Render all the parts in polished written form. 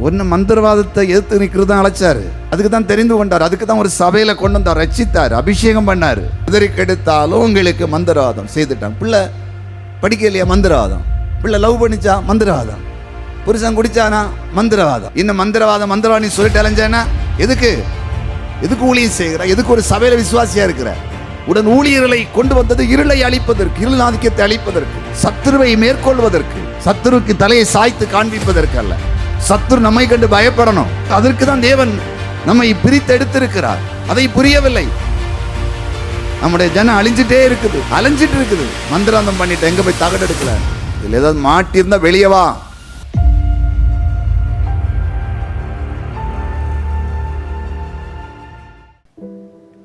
ஒன்னு மந்திரவாதத்தை எதிர்த்து நிற்கிறது தான் அழைச்சாரு. அதுக்கு தான் தெரிந்து கொண்டார். அதுக்கு தான் ஒரு சபையில கொண்டு வந்தார், ரட்சித்தார், அபிஷேகம் பண்ணாரு. எதிர்க்கெடுத்தாலும் உங்களுக்கு மந்திரவாதம் செய்துட்டான். பிள்ளை படிக்கலையா மந்திரவாதம், பிள்ளை லவ் பண்ணிச்சா மந்திரவாதம், புருஷன் குடிச்சானா மந்திரவாதம், இன்னும் மந்திரவாதம் மந்திரவாணி சொல்லிட்டு அலைஞ்சானா எதுக்கு ஊழியம் செய்கிற, எதுக்கு ஒரு சபையில விசுவாசியா இருக்கிற? உடன் ஊழியர்களை கொண்டு வந்தது இருளை அழிப்பதற்கு, இருள் ஆதிக்கத்தை அழிப்பதற்கு, சத்துருவை மேற்கொள்வதற்கு, சத்துருக்கு தலையை சாய்த்து காண்பிப்பதற்கு அல்ல. சத்துரு நம்மை கண்டு பயப்படணும். அதற்கு தான் தேவன் நம்மை பிரித்து எடுத்திருக்கிறார். அதை புரியவில்லை. நம்முடைய ஜனம் அழிஞ்சிட்டே இருக்குது, அலைஞ்சிட்டு இருக்குது. மந்திராந்தம் பண்ணிட்டு எங்க போய் தகடு எடுக்கல. இதுல ஏதாவது மாட்டிருந்தா வெளியே வா.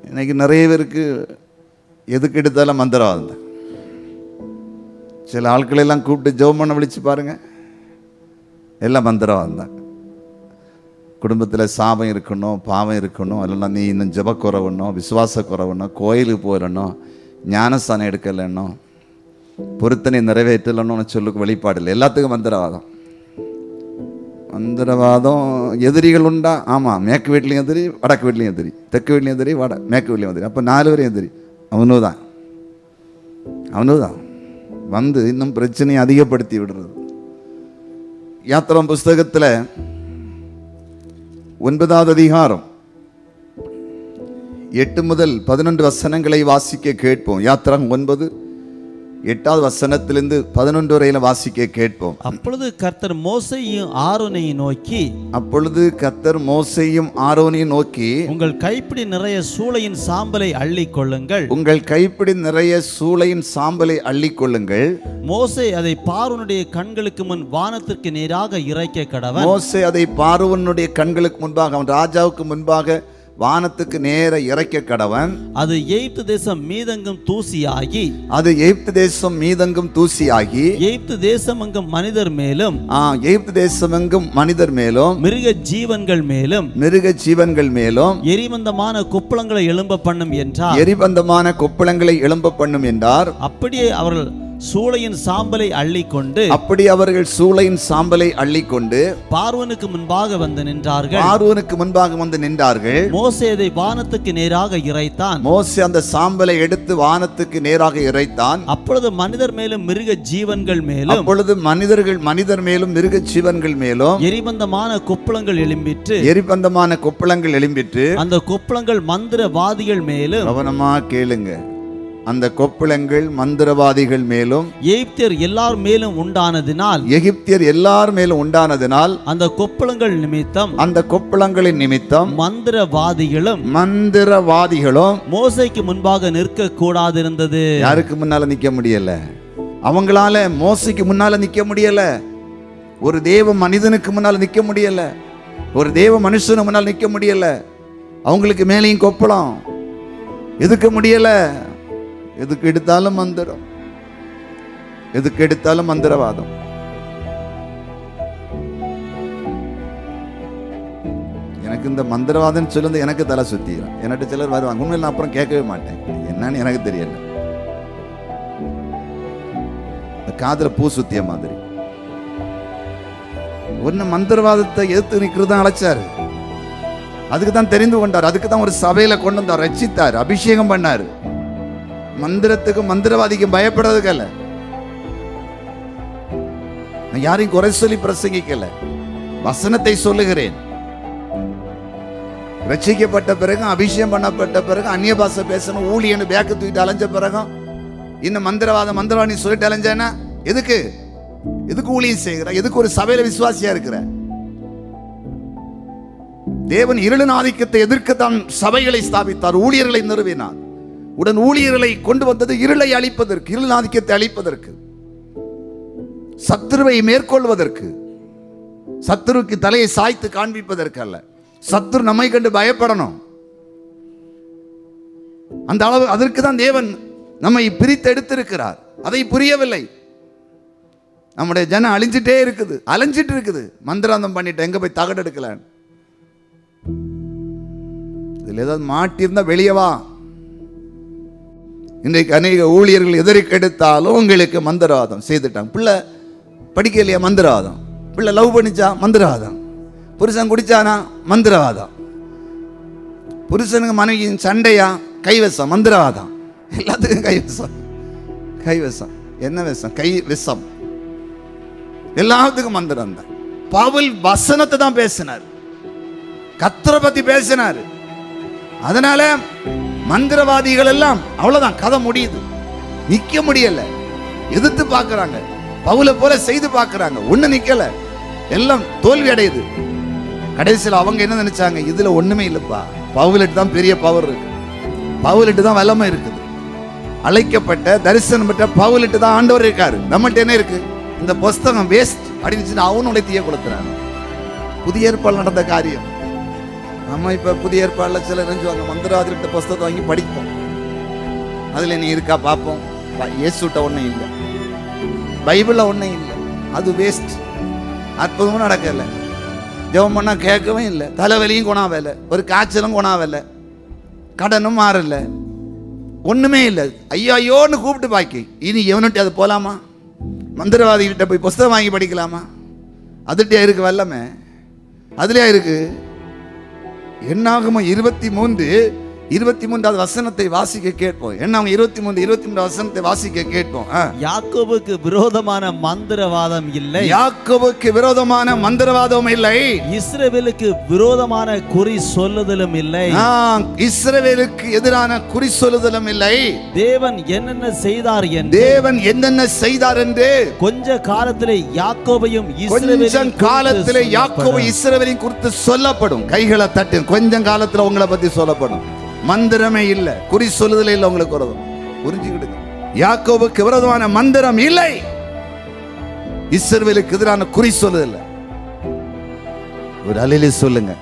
இன்னைக்கு நிறைய பேருக்கு எதுக்கு எடுத்தாலும் மந்திரவாதம். சில ஆட்களை எல்லாம் கூப்பிட்டு ஜெபம் பண்ண விழிச்சு பாருங்க, எல்லாம் மந்திரவாதம் தான். குடும்பத்தில் சாபம் இருக்கணும், பாவம் இருக்கணும், இல்லைன்னா நீ இன்னும் ஜெப குறவணும், விசுவாச குறவணும், கோயிலுக்கு போயிடணும், ஞானஸ்தானம் எடுக்கலைன்னும், பொருத்தனை நிறைவேற்றலன்னு சொல்லுக்கு வெளிப்பாடு இல்லை. எல்லாத்துக்கும் மந்திரவாதம். மந்திரவாதம் எதிரிகள் உண்டா? ஆமாம், மேற்கு வீட்லேயும் எதிரி, வடக்கு வீட்லேயும் எதிரி, தெற்கு வீட்லேயும் எதிரி, மேற்கு வீட்லேயும் எதிரி. அப்போ 4 பேரும் எதிரி. அவனுதான் வந்து இன்னும் பிரச்சனையை அதிகப்படுத்தி விடுறது. யாத்திராம் புஸ்தகத்தில் 9வது அதிகாரம் 8 முதல் 11 வசனங்களை வாசிக்க கேட்போம். யாத்திராம் 9 8வது வசனத்திலிருந்து 11 வரையில வாசிக்க கேட்போம். அப்பொழுது கர்த்தர் மோசேயையும் ஆரோனையும் நோக்கி உங்கள் கைப்பிடி நிறைய சூளையின் சாம்பலை அள்ளிக் கொள்ளுங்கள். மோசே அதை பார்வோனுடைய கண்களுக்கு முன் வானத்திற்கு நேராக இறைக்க கடவன். மோசே அதை பார்வோனுடைய கண்களுக்கு முன்பாக, அவன் ராஜாவுக்கு முன்பாக வானத்துக்கு நேர இறைக்க கடவன். அது எகிப்து தேசம் மீதெங்கும் தூசியாகி எகிப்து தேசமெங்கும் மனிதர் மேலும் மிருக ஜீவன்கள் மேலும் எரிபந்தமான கொப்புளங்களை எழும்ப பண்ணும் என்றார். அப்படியே அவர்கள் சூளையின் சாம்பலை அள்ளிக்கொண்டு பார்வோனுக்கு முன்பாக வந்து நின்றார்கள். மோசே அதை வானத்துக்கு நேராக இறைத்தான். மோசே அந்த சாம்பலை எடுத்து வானத்துக்கு நேராக இறைத்தான். அப்பொழுது மனிதர் மேலும் மிருக ஜீவன்கள் மேலும் எரிபந்தமான கொப்புளங்கள் எழும்பிற்று. அந்த கொப்புளங்கள் மந்திரவாதிகள் மேலும், கவனமா கேளுங்க, அந்த கொப்புளங்கள் மந்திரவாதிகள் மேலும் எகிப்தியர் எல்லார் மேலும் உண்டானதினால் அந்த கொப்புளங்களின் நிமித்தம் மந்திரவாதிகளும் மோசேக்கு முன்பாக நிற்க கூடாதிருந்தது. யாருக்கு முன்னால நிக்க முடியல? அவங்களால மோசேக்கு முன்னால நிக்க முடியல. ஒரு தேவ மனிதனுக்கு முன்னால நிக்க முடியல. ஒரு தேவ மனுஷனுக்கு முன்னால் நிக்க முடியல. அவங்களுக்கு மேலேயும் கொப்பளம். எதுக்க முடியல. எதுக்கு எடுத்தாலும் மந்திரம், எதுக்கு எடுத்தாலும் மந்திரவாதம். எனக்கு இந்த மந்திரவாதம் சொல்லுறது எனக்கு தலை சுத்திடும். என்கிட்ட சிலர் வருவாங்க, உண்மையில் நான் அப்புறம் கேட்கவே மாட்டேன், என்னன்னு எனக்கு தெரியல. காதுல பூ சுத்திய மாதிரி. ஒன்னு மந்திரவாதத்தை எதிர்த்து நிற்கிறது தான் அழைச்சாரு. அதுக்கு தான் தெரிந்து கொண்டார். அதுக்கு தான் ஒரு சபையில கொண்டு வந்தார், ரட்சித்தார், அபிஷேகம் பண்ணாரு. மந்திரத்துக்கும் மந்திரவாதிக்கும் பயப்படுறதுக்கு அல்ல. நான் யாரையும் குறை சொல்லி பிரசங்கிக்கல, வசனத்தை சொல்லுகிறேன். ரட்சிக்கப்பட்ட பிறகு, அபிஷேகம் பண்ணப்பட்ட பிறகு, அந்நிய பாஷை பேசணும், ஊழியன்னு பேக்க தூக்கிட்டு அலைஞ்ச பிறகும் இன்னும் மந்திரவாணி சொல்லிட்டு அலைஞ்சேன்னா எதுக்கு ஊழியம் செய்கிற? எதுக்கு ஒரு சபையில விசுவாசியா இருக்கிற? தேவன் இருளின் ஆதிக்கத்தை எதிர்க்கத்தான் சபைகளை ஸ்தாபித்தார், ஊழியர்களை நிறுவினார். உடன் ஊழியர்களை கொண்டு வந்தது இருளை அழிப்பதற்கு, இருள் ஆதிக்கத்தை அழிப்பதற்கு, சத்துருவை மேற்கொள்வதற்கு, சத்துருக்கு தலையை சாய்த்து காண்பிப்பதற்கு அல்ல. சத்துரு நம்மை கண்டு பயப்படணும். அந்த அளவு அதற்கு தான் தேவன் நம்மை பிரித்து எடுத்திருக்கிறார். அதை புரியவில்லை. நம்முடைய ஜனம் அழிஞ்சிட்டே இருக்குது, அலைஞ்சிட்டு இருக்குது. மந்திராந்தம் பண்ணிட்டு எங்க போய் தகடு எடுக்கல. இதுல ஏதாவது மாட்டிருந்தா வெளியே வா. இன்றைக்கு அநேக ஊழியர்கள் எதிர்க்கெடுத்தாலும் உங்களுக்கு மந்திரவாதம் செய்துட்டாங்க. பிள்ளை படிக்கலையா மந்திரவாதம், பிள்ளை லவ் பண்ணிச்சா மந்திரவாதம், புருஷன் குடிச்சானா மந்திரவாதம். புருஷனுக்கு மனைவியின் சண்டையா கைவசம், மந்திரவாதம். எல்லாத்துக்கும் கைவசம். கைவசம் என்ன விஷம்? கை விஷம். எல்லாத்துக்கும் மந்திரம் தான். பவுல் வசனத்தை தான் பேசினார், கர்த்தரை பத்தி பேசினார். அதனால மந்திரவாதிகள் எல்லாம் அவ்வளவுதான், கதை முடியுது. நிக்க முடியல, எதிர்த்து பார்க்கறாங்க, பவுலை போல செய்து பார்க்கறாங்க, ஒண்ணு நிக்கல, எல்லாம் தோல்வி அடையுது. கடைசியில் அவங்க என்ன நினைச்சாங்க? இதுல ஒண்ணுமே இல்லப்பா, பவுலிட்டு தான் பெரிய பவர் இருக்கு, பவுலிட்டு தான் வல்லமை இருக்குது, அழைக்கப்பட்ட தரிசனம் பெற்ற பவுலிட்டு தான் ஆண்டவர் இருக்காரு, நம்மகிட்ட என்ன இருக்கு? இந்த புஸ்தகம் வேஸ்ட் அப்படின்னு அவனுடைய தீய கொடுத்துறாங்க. புதிய ஏற்பாடு நடந்த காரியம். நம்ம இப்ப புதிய ஏற்பாடுல சில நினைச்சுவாங்க, மந்திரவாதிகிட்ட புஸ்தகத்தை வாங்கி படிப்போம், அதுல நீ இருக்கா பார்ப்போம். இயேசுட்ட ஒன்றும் இல்லை, பைபிள்ல ஒன்றும் இல்லை, அது வேஸ்ட். அற்புதமும் நடக்கல, ஜெபம் பண்ணா கேட்கவும் இல்லை, தலைவலியும் குணாவில்லை, ஒரு காய்ச்சலும் குணாவில்லை, கடனும் மாறல, ஒண்ணுமே இல்லை. ஐயோ ஐயோன்னு கூப்பிட்டு பாக்கி இனி எவனுட்டு அது போலாமா? மந்திரவாதிகிட்ட போய் புஸ்தகம் வாங்கி படிக்கலாமா? அதுட்டே இருக்கு வல்லமே, அதுலயா இருக்கு. என்னாகுமோ 23 வசனத்தை வாசிக்க கேட்போம். என்ன 23 வசனத்தை வாசிக்க கேட்போம். யாக்கோபுக்கு விரோதமான மந்திரவாதம் இல்லை, யாக்கோபுக்கு விரோதமான மந்திரவாதம் இல்லை, இஸ்ரவேலுக்கு விரோதமான குறி சொல்லுதலும் இல்லை, இஸ்ரவேலுக்கு எதிரான குறி சொல்லுதலும் இல்லை. தேவன் என்னென்ன செய்தார் என்று, தேவன் என்னென்ன செய்தார் என்று கொஞ்ச காலத்திலே யாக்கோபையும் கொஞ்சம் காலத்திலே யாக்கோபு இஸ்ரவேலையும் குறித்து சொல்லப்படும். கைகளை தட்டு, கொஞ்சம் காலத்துல உங்களை பத்தி சொல்லப்படும். மந்திரமே இல்ல, குறி சொல்லுதல இல்ல, உங்களுக்கு விரோதம் புரிஞ்சுக்கிடுங்க. யாக்கோபுக்கு விரோதமான மந்திரம் இல்லை, இஸ்ரவேலுக்கு எதிரான குறி சொல்லுதல். ஒரு அலையிலே சொல்லுங்க.